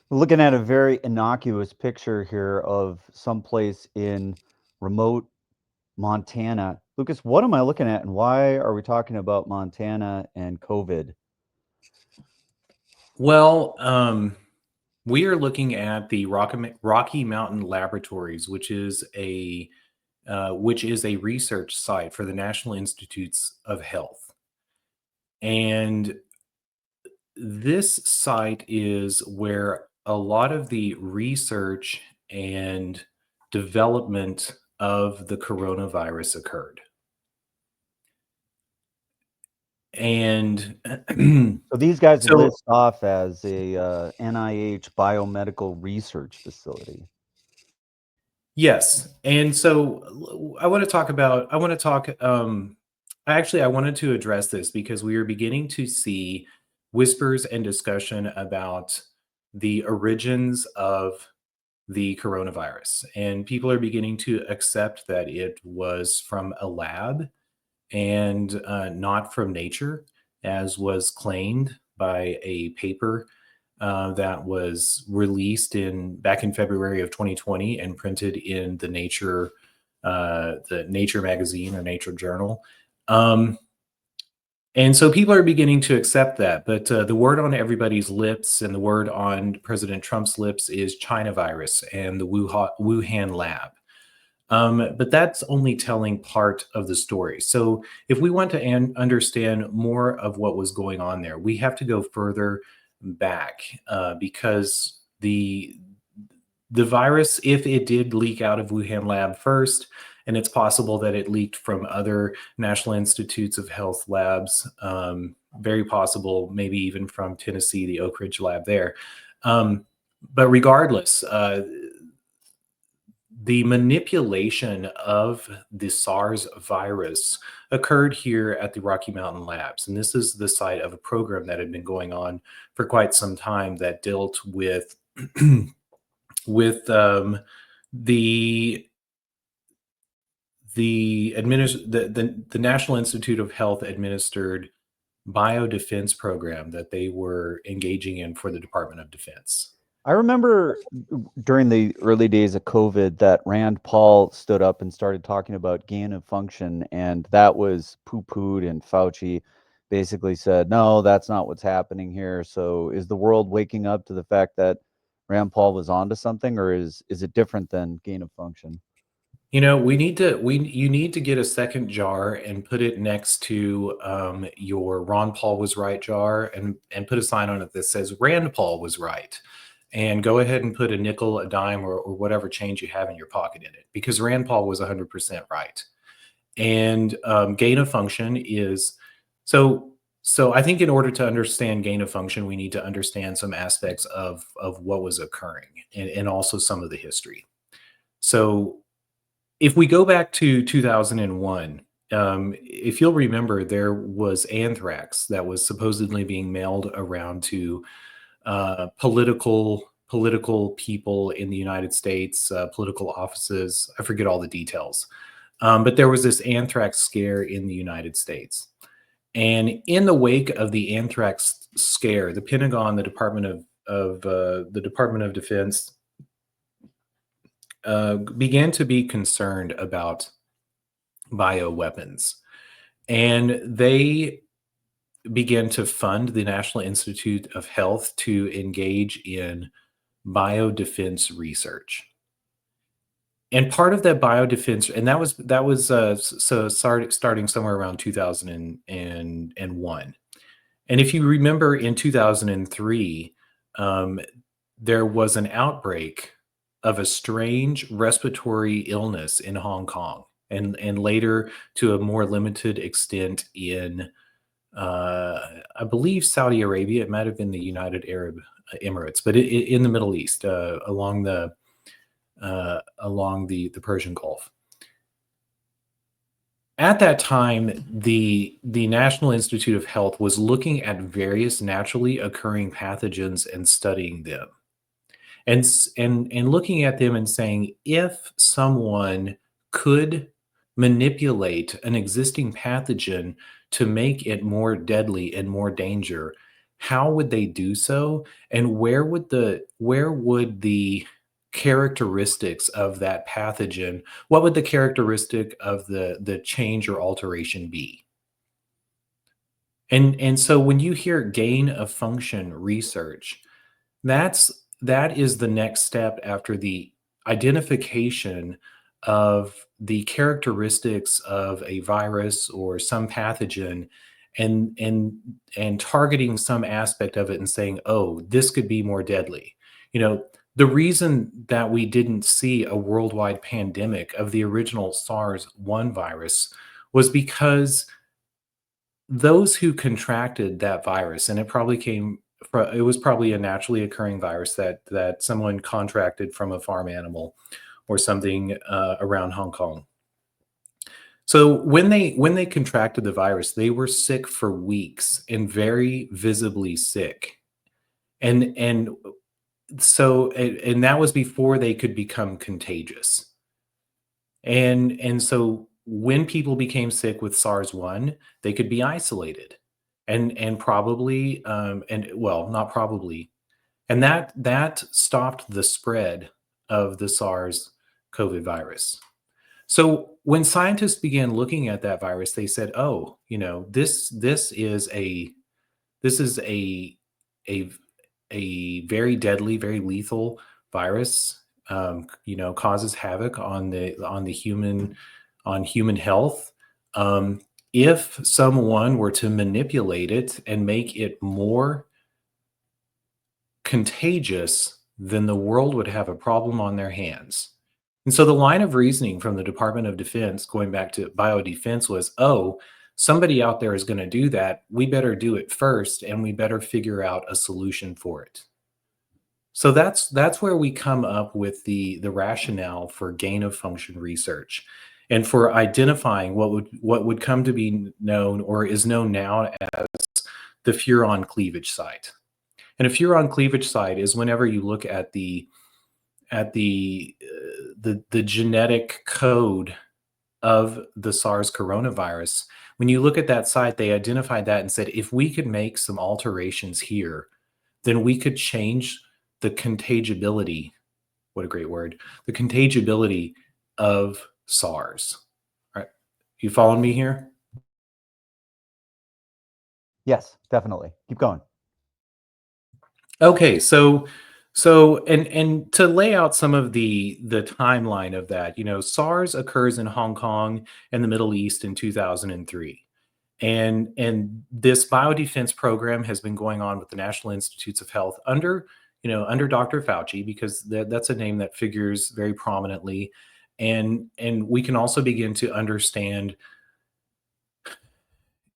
We're looking at a very innocuous picture here of someplace in remote Montana. Lucas, what am I looking at and why are we talking about Montana and COVID? Well, we are looking at the Rocky Mountain Laboratories, which is a research site for the National Institutes of Health. And this site is where a lot of the research and development of the coronavirus occurred. And So these guys so, list off as a NIH biomedical research facility. yes. And so I want to talk, actually, I wanted to address this because we are beginning to see whispers and discussion about the origins of the coronavirus. And people are beginning to accept that it was from a lab and not from nature, as was claimed by a paper that was released in back in February of 2020 and printed in the Nature magazine or Nature journal. Um, and so people are beginning to accept that, but the word on everybody's lips and the word on President Trump's lips is China virus and the Wuhan lab. But that's only telling part of the story. So if we want to understand more of what was going on there, we have to go further back because the virus, if it did leak out of Wuhan lab first, and it's possible that it leaked from other National Institutes of Health labs, very possible, maybe even from Tennessee, the Oak Ridge lab there. Um, but regardless, the manipulation of the SARS virus occurred here at the Rocky Mountain Labs. And this is the site of a program that had been going on for quite some time that dealt with with the the National Institute of Health administered biodefense program that they were engaging in for the Department of Defense. I remember during the early days of COVID that Rand Paul stood up and started talking about gain of function, and that was poo-pooed, and Fauci basically said, no, that's not what's happening here. So is the world waking up to the fact that Rand Paul was onto something, or is it different than gain of function? You know, you need to get a second jar and put it next to your Ron Paul was right jar and put a sign on it that says Rand Paul was right. And go ahead and put a nickel, a dime, or whatever change you have in your pocket in it, because Rand Paul was 100% right. And gain of function is so. So I think in order to understand gain of function, we need to understand some aspects of what was occurring and also some of the history. So if we go back to 2001, if you'll remember, there was anthrax that was supposedly being mailed around to political people in the United States, political offices. I forget all the details, but there was this anthrax scare in the United States, and in the wake of the anthrax scare, the Pentagon, the Department of Defense, began to be concerned about bioweapons. And they began to fund the National Institute of Health to engage in biodefense research. And part of that biodefense, and starting somewhere around 2001. And if you remember, in 2003, um, there was an outbreak of a strange respiratory illness in Hong Kong, and later to a more limited extent in, I believe, Saudi Arabia. It might have been the United Arab Emirates, but in the Middle East, along the Persian Gulf. At that time, the National Institute of Health was looking at various naturally occurring pathogens and studying them, and looking at them and saying, if someone could manipulate an existing pathogen to make it more deadly and more how would they do so, and where would the characteristics of that pathogen, what would the characteristic of the change or alteration be? And so when you hear gain of function research, that is the next step after the identification of the characteristics of a virus or some pathogen, and targeting some aspect of it and saying, oh, this could be more deadly. You know, the reason that we didn't see a worldwide pandemic of the original SARS-1 virus was because those who contracted that virus, and it was probably a naturally occurring virus that someone contracted from a farm animal or something around Hong Kong. So when they contracted the virus, they were sick for weeks and very visibly sick, and so and that was before they could become contagious. And so when people became sick with SARS-1, they could be isolated, and probably, and well, not probably, and that stopped the spread of the SARS COVID virus. So when scientists began looking at that virus, they said, "Oh, this is a a very deadly, very lethal virus. Causes havoc on the human health. Um, if someone were to manipulate it and make it more contagious, then the world would have a problem on their hands." And so the line of reasoning from the Department of Defense, going back to biodefense, was, oh, somebody out there is going to do that. We better do it first, and we better figure out a solution for it. So that's where we come up with the rationale for gain of function research, and for identifying what would come to be known, or is known now, as the furon cleavage site. And a furon cleavage site is whenever you look at the genetic code of the SARS coronavirus. When you look at that site, they identified that and said, if we could make some alterations here, then we could change the contagibility. What a great word! The contagibility of SARS. All right, you following me here? Yes, definitely. Keep going. Okay, and to lay out some of the timeline of that, SARS occurs in Hong Kong and the Middle East in 2003. And this biodefense program has been going on with the National Institutes of Health under Dr. Fauci, because that's a name that figures very prominently. And we can also begin to understand,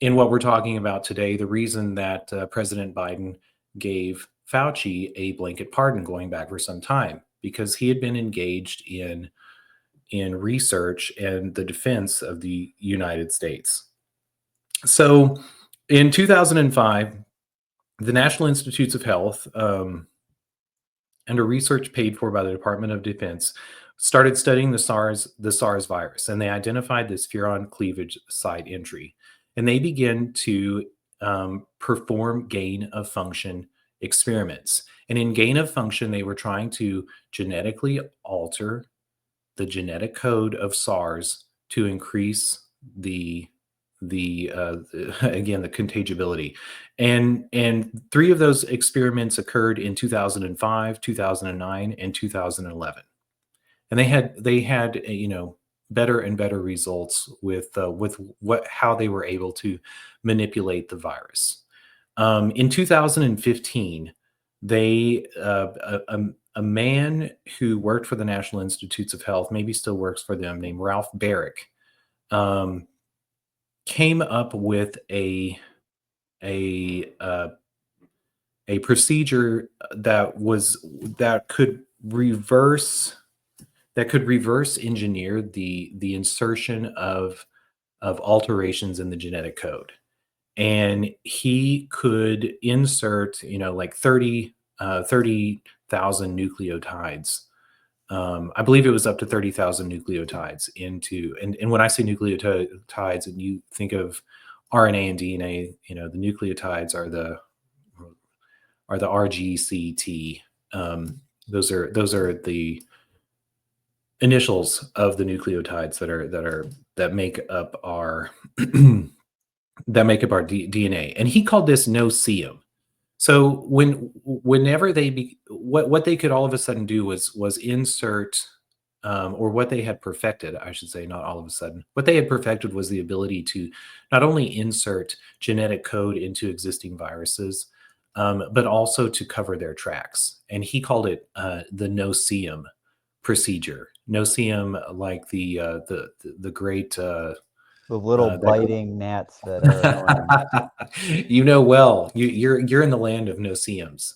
in what we're talking about today, the reason that President Biden gave Fauci a blanket pardon going back for some time, because he had been engaged in research and the defense of the United States. So in 2005, the National Institutes of Health, under research paid for by the Department of Defense, started studying the SARS virus, and they identified this furon cleavage site entry. And they began to perform gain of function experiments. And in gain of function, they were trying to genetically alter the genetic code of SARS to increase again, the contagibility. And three of those experiments occurred in 2005, 2009, and 2011. And they had better and better results with how they were able to manipulate the virus. In 2015, a man who worked for the National Institutes of Health, maybe still works for them, named Ralph Barrick, came up with a procedure that could reverse engineer the insertion of alterations in the genetic code. And he could insert like 30,000 nucleotides. I believe it was up to 30,000 nucleotides into, and when I say nucleotides and you think of RNA and DNA, the nucleotides are are the RGCT. Those are the initials of the nucleotides that make up our DNA. And he called this no-see-um. So whenever what they could all of a sudden do was insert, or what they had perfected, I should say, not all of a sudden, what they had perfected was the ability to not only insert genetic code into existing viruses, but also to cover their tracks. And he called it the no-see-um procedure. No-see-um, like the great The little biting gnats that are annoying. well, you're in the land of no-see-ums,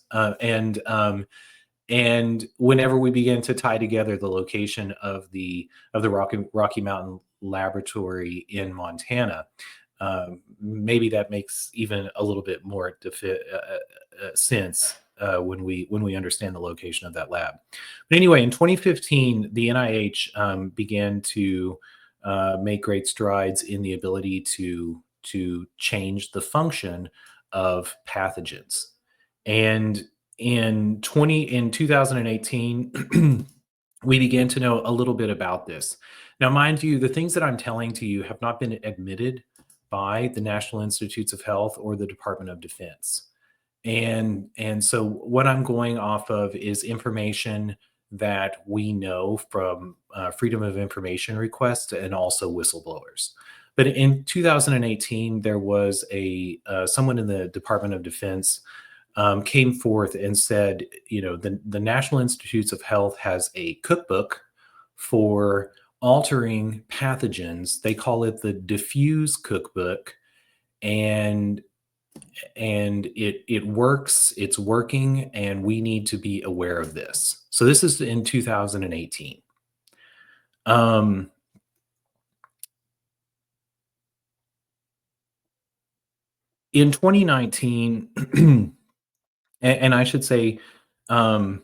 and whenever we begin to tie together the location of the Rocky Mountain Laboratory in Montana, maybe that makes even a little bit more sense when we understand the location of that lab. But anyway, in 2015, the NIH began to make great strides in the ability to change the function of pathogens. And in 2018, we began to know a little bit about this. Now, mind you, the things that I'm telling to you have not been admitted by the National Institutes of Health or the Department of Defense. And so what I'm going off of is information that we know from Freedom of Information requests and also whistleblowers. But in 2018, there was someone in the Department of Defense came forth and said, the National Institutes of Health has a cookbook for altering pathogens. They call it the Diffuse Cookbook, and it works. It's working, and we need to be aware of this. So this is in 2018. In 2019, and I should say, the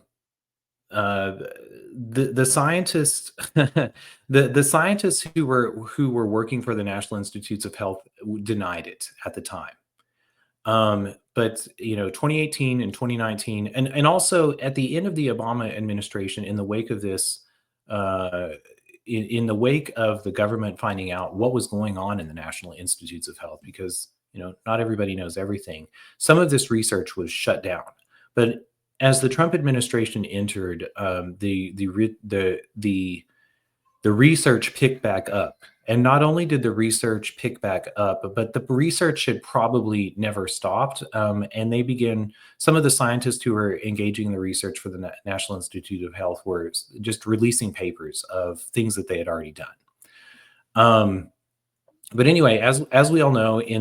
scientists the scientists who were working for the National Institutes of Health denied it at the time. But 2018 and 2019, and also at the end of the Obama administration, in the wake of this, in the wake of the government finding out what was going on in the National Institutes of Health, because not everybody knows everything, some of this research was shut down. But as the Trump administration entered, the research picked back up. And not only did the research pick back up, but the research had probably never stopped. And they began, some of the scientists who were engaging in the research for the National Institute of Health were just releasing papers of things that they had already done. But anyway, as we all know, towards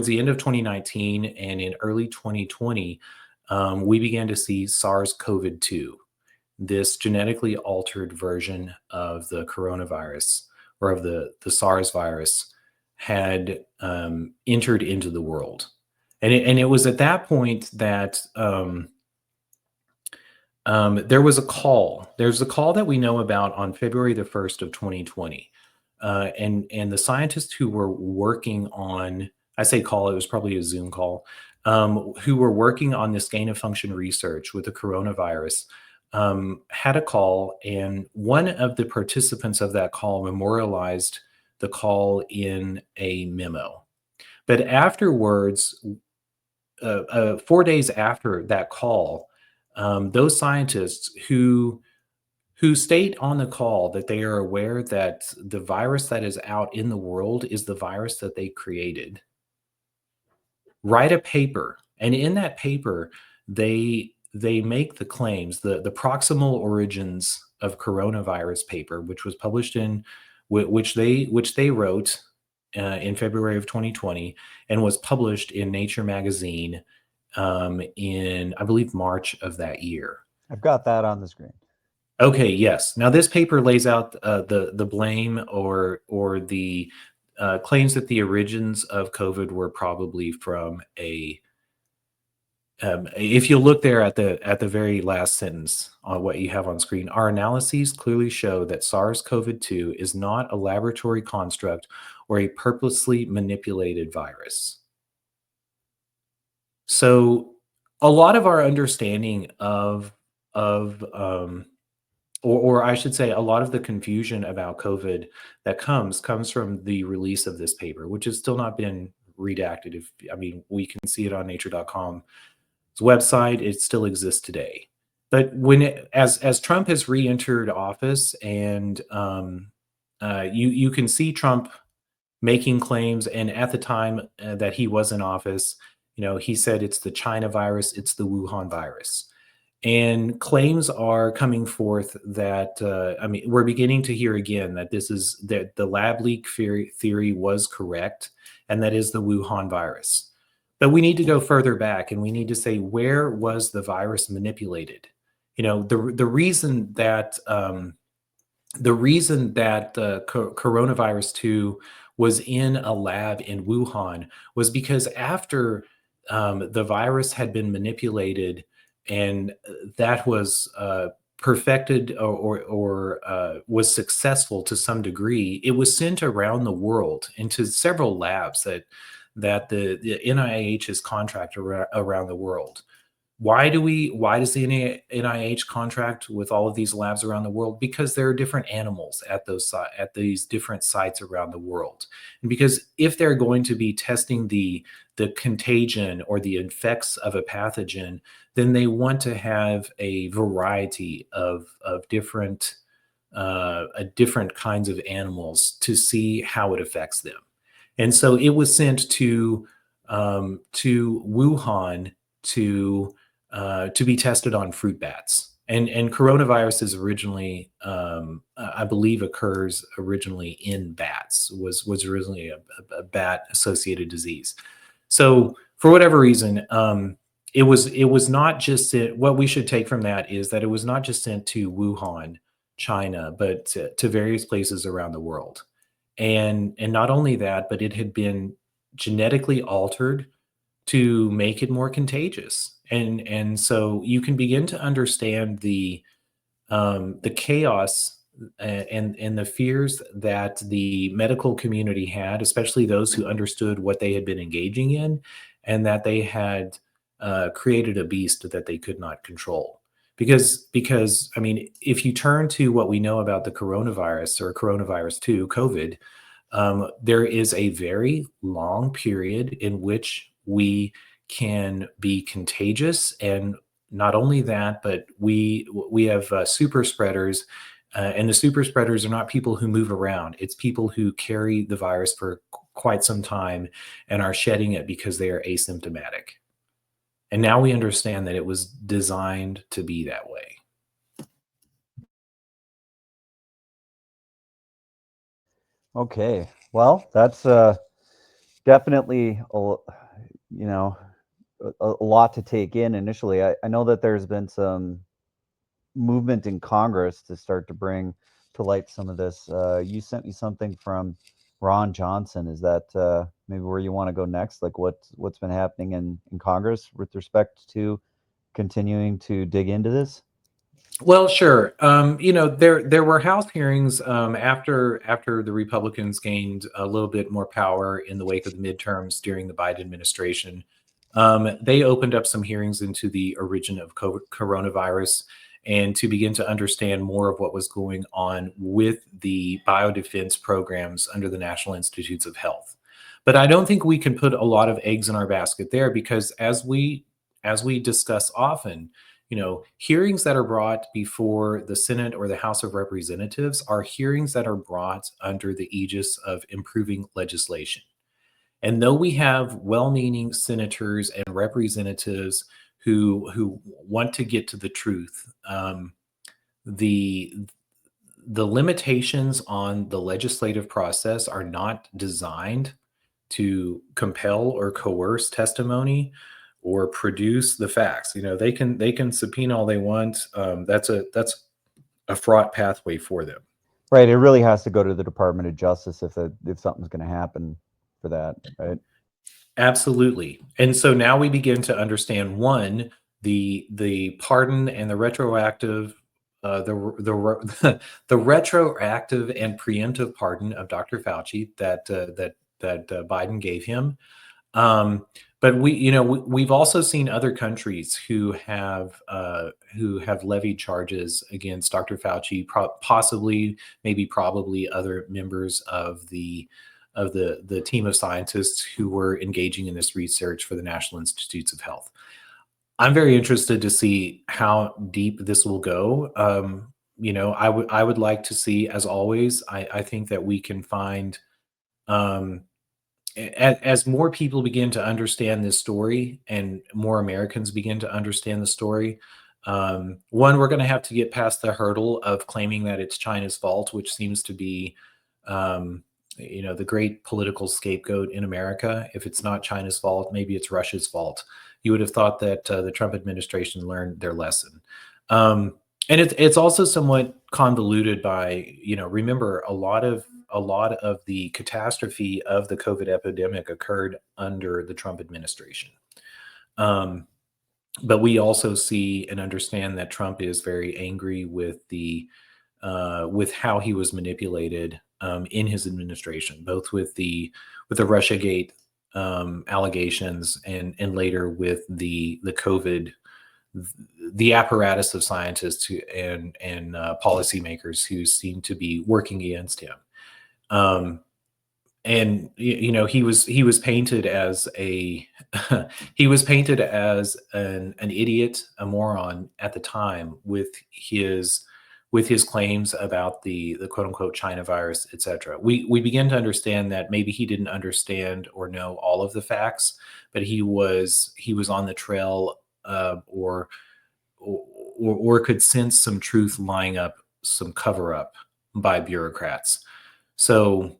the end of 2019 and in early 2020, we began to see SARS-CoV-2, this genetically altered version of the coronavirus, or of the SARS virus, had entered into the world. And it was at that point that there was a call. There's a call that we know about on February the 1st of 2020. And the scientists who were working on, I say call, it was probably a Zoom call, who were working on this gain of function research with the coronavirus, had a call, and one of the participants of that call memorialized the call in a memo. But afterwards, 4 days after that call, those scientists who state on the call that they are aware that the virus that is out in the world is the virus that they created, write a paper. And in that paper, they make the claims, the proximal origins of coronavirus paper, which was published which they wrote in February of 2020, and was published in Nature magazine in, I believe, March of that year. I've got that on the screen. Okay, yes. Now this paper lays out the blame or the claims that the origins of COVID were probably from if you look there at the very last sentence on what you have on screen, our analyses clearly show that SARS-CoV-2 is not a laboratory construct or a purposely manipulated virus. So a lot of our understanding of or I should say, a lot of the confusion about COVID that comes from the release of this paper, which has still not been redacted. If I mean, we can see it on Nature.com's website; it still exists today. But as Trump has re-entered office, and you can see Trump making claims, and at the time that he was in office, he said it's the China virus, it's the Wuhan virus. And claims are coming forth that I mean, we're beginning to hear again that that the lab leak theory was correct, and that is the Wuhan virus. But we need to go further back, and we need to say, where was the virus manipulated? The reason that coronavirus 2 was in a lab in Wuhan was because after the virus had been manipulated, and that was perfected, or was successful to some degree, it was sent around the world into several labs that the NIH has contracted around the world. Why does the NIH contract with all of these labs around the world? Because there are different animals at these different sites around the world. And because if they're going to be testing the contagion or the effects of a pathogen, then they want to have a variety of different kinds of animals to see how it affects them. And so it was sent to Wuhan to be tested on fruit bats. And coronavirus is originally, I believe, occurs originally in bats. Was originally a bat associated disease. So for whatever reason, it was not just sent. What we should take from that is that it was not just sent to Wuhan, China, but to various places around the world. And not only that, but it had been genetically altered to make it more contagious. And so you can begin to understand the chaos and the fears that the medical community had, especially those who understood what they had been engaging in, and that they had created a beast that they could not control. Because I mean, if you turn to what we know about the coronavirus, or coronavirus 2, COVID, there is a very long period in which we can be contagious, and not only that, but we have super spreaders, and the super spreaders are not people who move around. It's people who carry the virus for quite some time and are shedding it because they are asymptomatic. And now we understand that it was designed to be that way. Okay. Well, that's definitely you know a lot to take in initially. I know that there's been some movement in Congress to start to bring to light some of this. You sent me something from Ron Johnson. Is that maybe where you want to go next? Like what's been happening in Congress with respect to continuing to dig into this? Well, sure. There were House hearings after the Republicans gained a little bit more power in the wake of the midterms during the Biden administration. They opened up some hearings into the origin of coronavirus, and to begin to understand more of what was going on with the biodefense programs under the National Institutes of Health. But I don't think we can put a lot of eggs in our basket there, because as we discuss often, hearings that are brought before the Senate or the House of Representatives are hearings that are brought under the aegis of improving legislation. And though we have well-meaning senators and representatives who want to get to the truth, the the limitations on the legislative process are not designed to compel or coerce testimony or produce the facts. They can subpoena all they want. That's a fraught pathway for them. Right. It really has to go to the Department of Justice if something's going to happen for that. Right. Absolutely. And so now we begin to understand, one, the pardon and the retroactive the retroactive and preemptive pardon of Dr. Fauci that Biden gave him. Um, but we've also seen other countries who have levied charges against Dr. Fauci, possibly, maybe, probably other members of the team of scientists who were engaging in this research for the National Institutes of Health. I'm very interested to see how deep this will go. I would like to see, as always, I think that we can find, as more people begin to understand this story and more Americans begin to understand the story, one, we're going to have to get past the hurdle of claiming that it's China's fault, which seems to be, the great political scapegoat in America. If it's not China's fault, maybe it's Russia's fault. You would have thought that the Trump administration learned their lesson. And it's also somewhat convoluted by, remember, a lot of the catastrophe of the COVID epidemic occurred under the Trump administration. But we also see and understand that Trump is very angry with with how he was manipulated in his administration, both with the Russiagate allegations, and later with the COVID, the apparatus of scientists and policymakers who seem to be working against him. And he was painted as he was painted as an idiot, a moron at the time, with his claims about the quote unquote China virus, etc. We begin to understand that maybe he didn't understand or know all of the facts, but he was on the trail, or could sense some truth lying up, some cover up by bureaucrats. So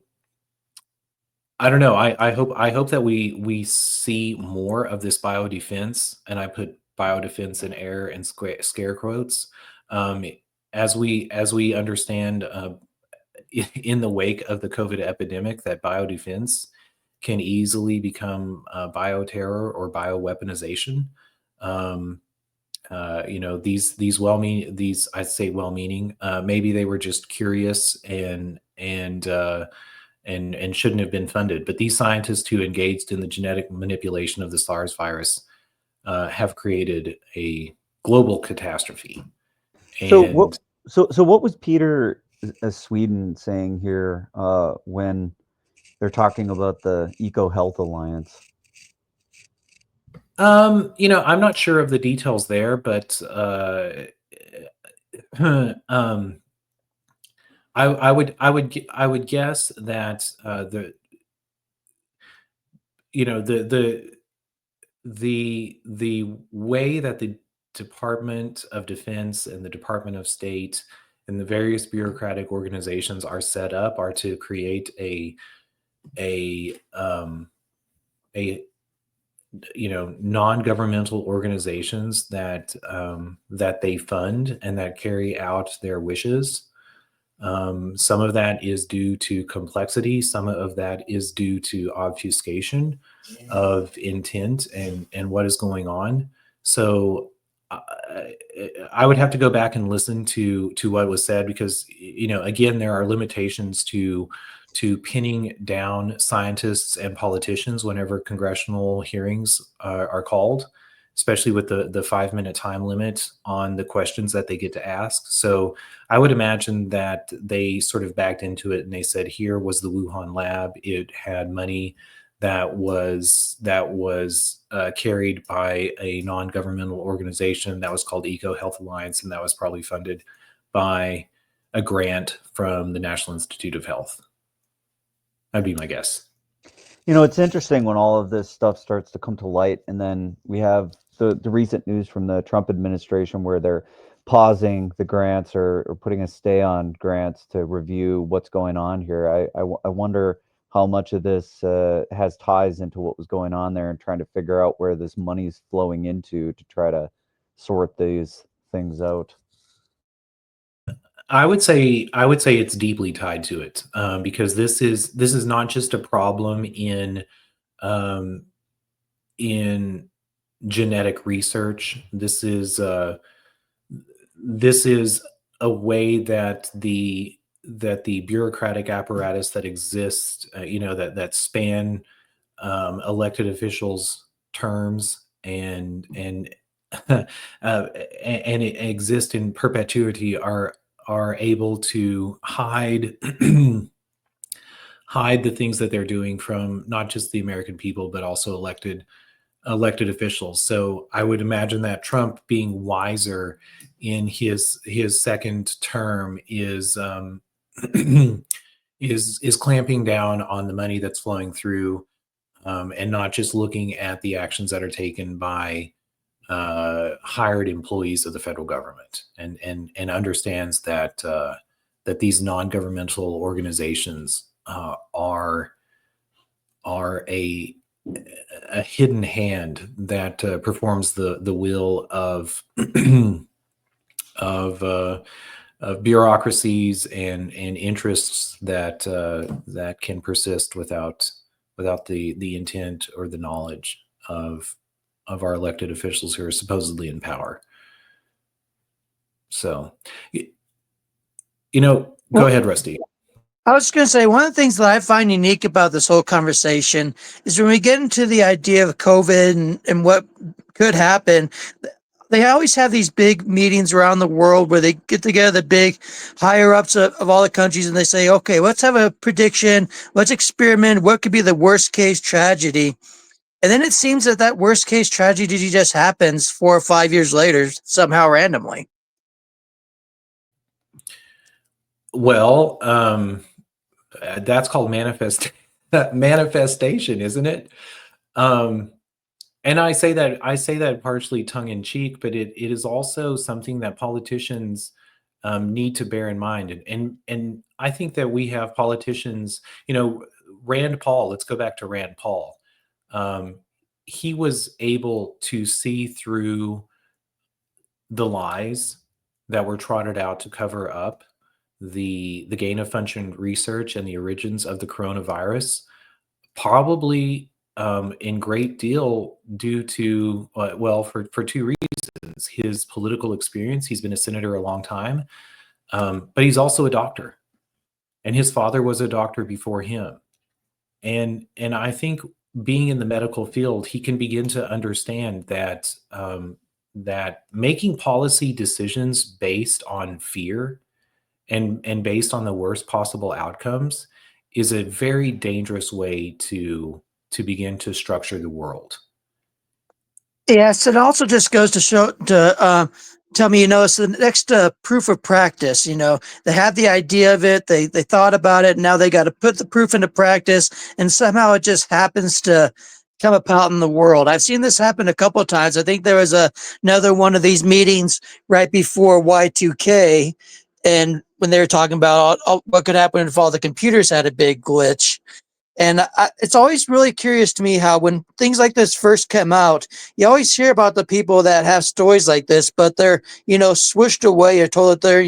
I don't know. I hope that we see more of this biodefense, and I put biodefense in air and scare quotes, as we understand, in the wake of the COVID epidemic, that biodefense can easily become bioterror or bioweaponization. These I say well-meaning, maybe they were just curious and shouldn't have been funded. But these scientists who engaged in the genetic manipulation of the SARS virus have created a global catastrophe. So And what was Peter Sweden saying here when they're talking about the Eco Health Alliance? I'm not sure of the details there, but I would guess that the way that the Department of Defense and the Department of State and the various bureaucratic organizations are set up are to create a non-governmental organizations that they fund and that carry out their wishes. Some of that is due to complexity. Some of that is due to obfuscation of intent and what is going on. So I would have to go back and listen to what was said, because again, there are limitations to pinning down scientists and politicians whenever congressional hearings are called, especially with the 5-minute time limit on the questions that they get to ask. So I would imagine that they sort of backed into it and they said, here was the Wuhan lab. It had money that was carried by a non-governmental organization that was called Eco Health Alliance, and that was probably funded by a grant from the National Institute of Health. That'd be my guess. It's interesting when all of this stuff starts to come to light, and then we have the recent news from the Trump administration where they're pausing the grants or putting a stay on grants to review what's going on here. I wonder how much of this has ties into what was going on there, and trying to figure out where this money's flowing into to try to sort these things out. I would say it's deeply tied to it, because this is not just a problem um, in genetic research. This is a way that the bureaucratic apparatus that exists, that span elected officials terms and and exist in perpetuity are able to hide hide the things that they're doing from not just the American people but also elected officials. So I would imagine that Trump being wiser in his second term is is clamping down on the money that's flowing through, and not just looking at the actions that are taken by hired employees of the federal government, and understands that that these non-governmental organizations are a hidden hand that performs the will of of bureaucracies and interests that that can persist without the intent or the knowledge of our elected officials who are supposedly in power. So, go Well, ahead, Rusty. I was going to say, one of the things that I find unique about this whole conversation is when we get into the idea of COVID and what could happen, they always have these big meetings around the world where they get together the big higher ups of all the countries and they say, okay, let's have a prediction. Let's experiment. What could be the worst case tragedy? And then it seems that that worst case tragedy just happens 4 or 5 years later, somehow randomly. Well, that's called manifestation, isn't it? And I say that partially tongue in cheek, but it is also something that politicians need to bear in mind. And I think that we have politicians, Rand Paul. Let's go back to Rand Paul. He was able to see through the lies that were trotted out to cover up the gain of function research and the origins of the coronavirus, probably in great deal due to for two reasons: his political experience. He's been a senator a long time, but he's also a doctor, and his father was a doctor before him. And I think being in the medical field, he can begin to understand that that making policy decisions based on fear and based on the worst possible outcomes is a very dangerous way to begin to structure the world. Yes, it also just goes to tell me, it's the next proof of practice. They had the idea of it, they thought about it, and now they got to put the proof into practice, and somehow it just happens to come about in the world. I've seen this happen a couple of times. I think there was another one of these meetings right before Y2K, and when they were talking about what could happen if all the computers had a big glitch. And it's always really curious to me how when things like this first come out, you always hear about the people that have stories like this, but they're, swished away or told that they're,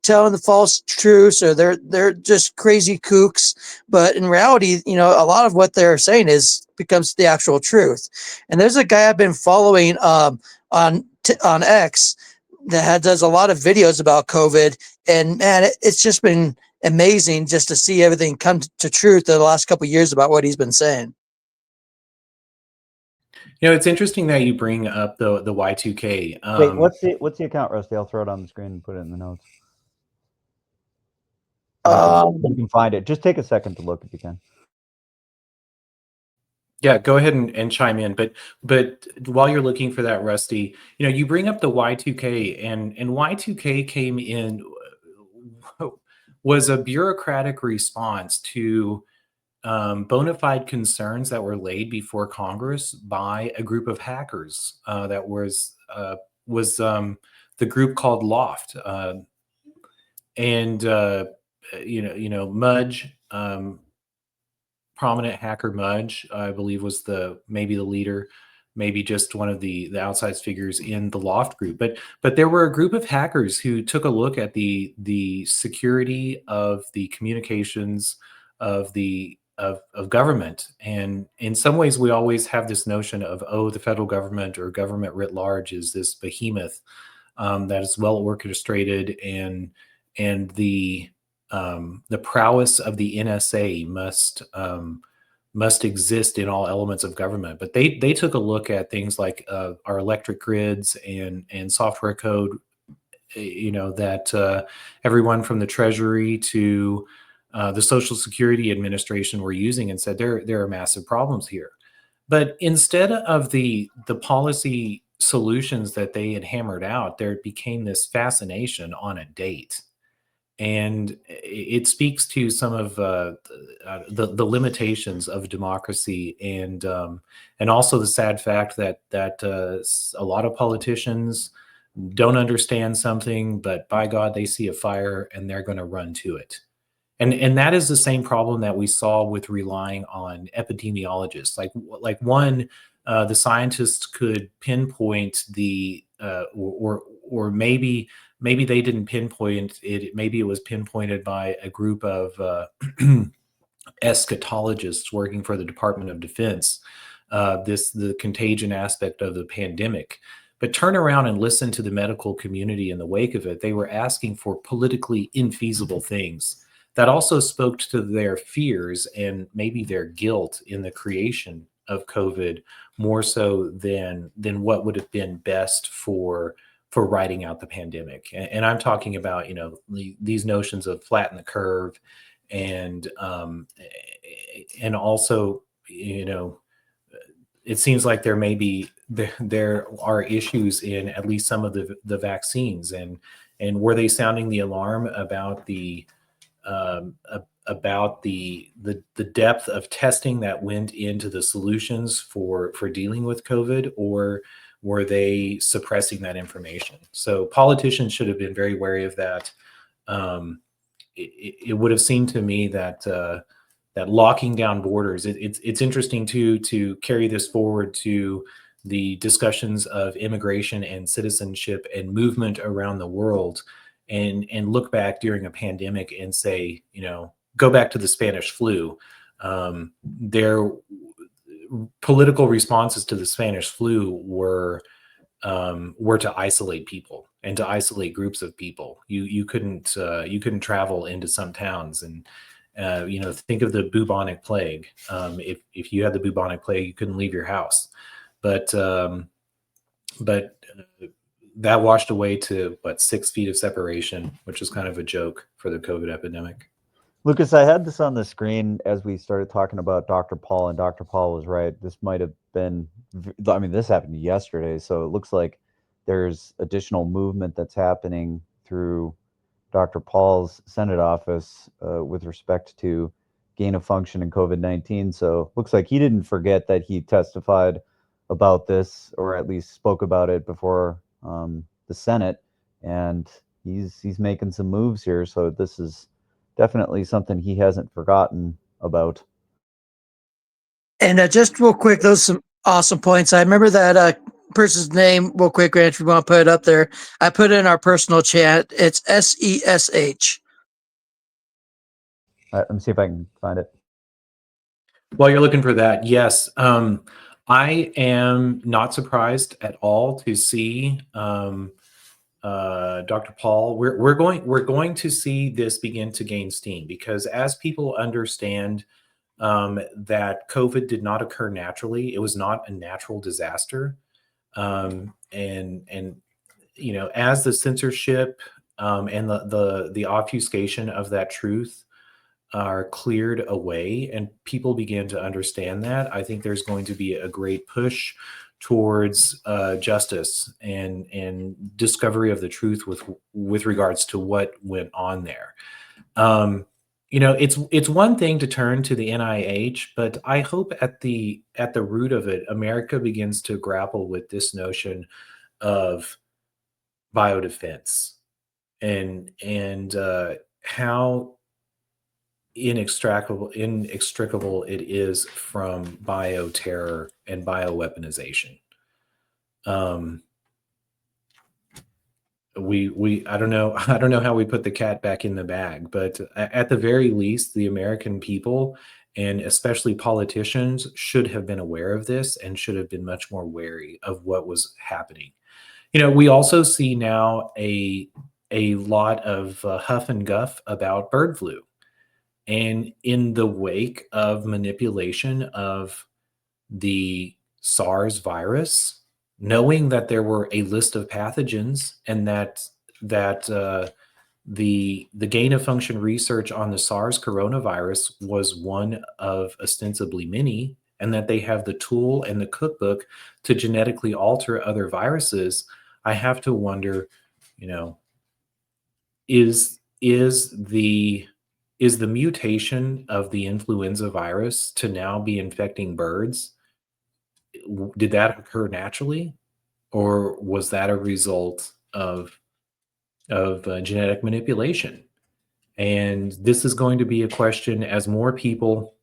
telling the false truths or they're just crazy kooks. But in reality, a lot of what they're saying becomes the actual truth. And there's a guy I've been following on X that does a lot of videos about COVID, and man, it's just been amazing just to see everything come to truth in the last couple of years about what he's been saying. It's interesting that you bring up the Y2K. Wait, what's the account, Rusty? I'll throw it on the screen and put it in the notes. You can find it. Just take a second to look if you can. Yeah, go ahead and chime in. But while you're looking for that, Rusty, you bring up the Y2K, and Y2K came in was a bureaucratic response to bona fide concerns that were laid before Congress by a group of hackers that was the group called Loft, and Mudge, prominent hacker Mudge, I believe, was maybe the leader, maybe just one of the outside figures in the Loft group. But there were a group of hackers who took a look at the security of the communications of government. And in some ways, we always have this notion of, the federal government or government writ large is this behemoth that is well orchestrated, and the prowess of the NSA must exist in all elements of government. But they took a look at things like our electric grids and software code, that everyone from the Treasury to the Social Security Administration were using, and said there are massive problems here. But instead of the policy solutions that they had hammered out, there became this fascination on a date. And it speaks to some of the limitations of democracy, and also the sad fact that a lot of politicians don't understand something, but by God, they see a fire and they're going to run to it. And that is the same problem that we saw with relying on epidemiologists. Like one, the scientists could pinpoint or maybe they didn't pinpoint it. Maybe it was pinpointed by a group of eschatologists working for the Department of Defense. The contagion aspect of the pandemic. But turn around and listen to the medical community in the wake of it. They were asking for politically infeasible things that also spoke to their fears and maybe their guilt in the creation of COVID, more so than what would have been best for riding out the pandemic. And I'm talking about, these notions of flatten the curve, and also, it seems like there are issues in at least some of the vaccines, and were they sounding the alarm about the depth of testing that went into the solutions for dealing with COVID, or were they suppressing that information? So politicians should have been very wary of that. It would have seemed to me that locking down borders. It's interesting to carry this forward to the discussions of immigration and citizenship and movement around the world, and look back during a pandemic and say, go back to the Spanish flu. Their political responses to the Spanish flu were to isolate people and to isolate groups of people. You couldn't travel into some towns, and think of the bubonic plague. If you had the bubonic plague, you couldn't leave your house, but that washed away to 6 feet of separation, which is kind of a joke for the COVID epidemic. Lucas, I had this on the screen as we started talking about Dr. Paul, and Dr. Paul was right. This might have been, this happened yesterday, so it looks like there's additional movement that's happening through Dr. Paul's Senate office with respect to gain of function in COVID-19. So looks like he didn't forget that he testified about this, or at least spoke about it before the Senate, and he's making some moves here. So this is definitely something he hasn't forgotten about. And just real quick, those are some awesome points. I remember that person's name real quick, Grant, if you want to put it up there. I put it in our personal chat. It's SESH. Let me see if I can find it. While you're looking for that, yes, I am not surprised at all to see Dr. Paul. We're going to see this begin to gain steam, because as people understand that COVID did not occur naturally, it was not a natural disaster, and as the censorship and the obfuscation of that truth are cleared away and people begin to understand that, I think there's going to be a great push towards justice and discovery of the truth with regards to what went on there. It's one thing to turn to the NIH, but I hope at the root of it, America begins to grapple with this notion of biodefense and how inextricable it is from bioterror and bioweaponization. I don't know how we put the cat back in the bag, but at the very least, the American people, and especially politicians, should have been aware of this and should have been much more wary of what was happening. We also see now a lot of huff and guff about bird flu. And in the wake of manipulation of the SARS virus, knowing that there were a list of pathogens and that the gain of function research on the SARS coronavirus was one of ostensibly many, and that they have the tool and the cookbook to genetically alter other viruses, I have to wonder, you know, is the mutation of the influenza virus to now be infecting birds, did that occur naturally, or was that a result of genetic manipulation? And this is going to be a question as more people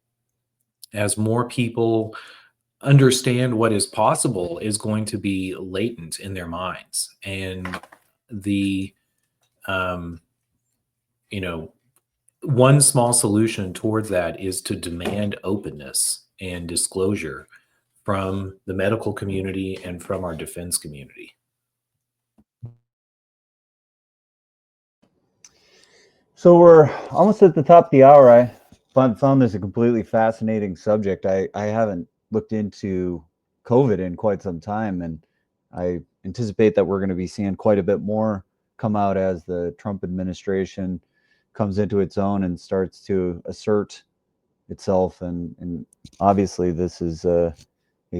understand what is possible, is going to be latent in their minds. And the you know, one small solution towards that is to demand openness and disclosure from the medical community and from our defense community. So we're almost at the top of the hour. I found this a completely fascinating subject. I haven't looked into COVID in quite some time, and I anticipate that we're going to be seeing quite a bit more come out as the Trump administration comes into its own and starts to assert itself. And obviously, this is a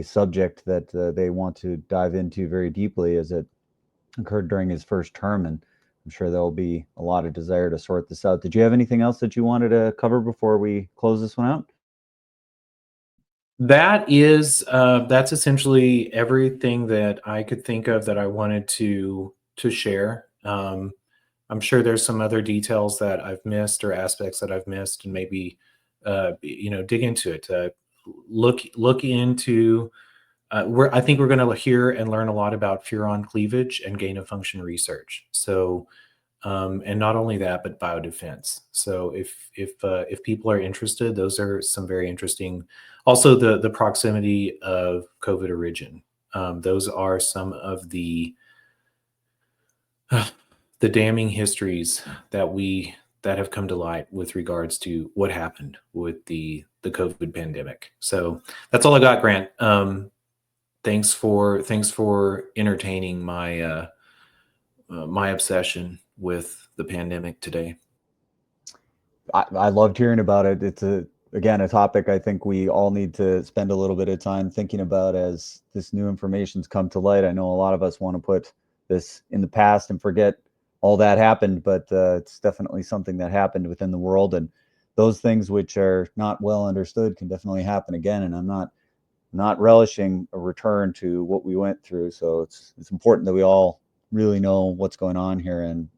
subject that they want to dive into very deeply, as it occurred during his first term, and I'm sure there'll be a lot of desire to sort this out. Did you have anything else that you wanted to cover before we close this one out? That's essentially everything that I could think of that I wanted to share. I'm sure there's some other details that I've missed or aspects that I've missed, and maybe dig into it. Look into. I think we're going to hear and learn a lot about furon cleavage and gain of function research. So, and not only that, but biodefense. So, if people are interested, those are some very interesting. Also, the proximity of COVID origin. Those are some of the damning histories that have come to light with regards to what happened with the COVID pandemic. So that's all I got, Grant. Thanks for entertaining my my obsession with the pandemic today. I loved hearing about it. It's again a topic I think we all need to spend a little bit of time thinking about as this new information's come to light. I know a lot of us want to put this in the past and forget all that happened, but it's definitely something that happened within the world, and those things which are not well understood can definitely happen again. And I'm not relishing a return to what we went through. So it's important that we all really know what's going on here and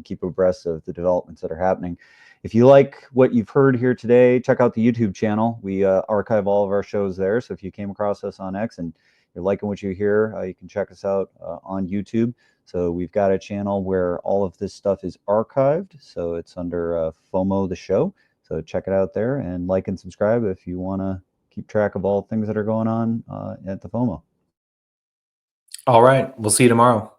keep abreast of the developments that are happening. If you like what you've heard here today, check out the YouTube channel. We archive all of our shows there. So if you came across us on X and you're liking what you hear, you can check us out on YouTube. So we've got a channel where all of this stuff is archived. So it's under FOMO the show. So check it out there and like and subscribe if you want to keep track of all things that are going on at the FOMO. All right. We'll see you tomorrow.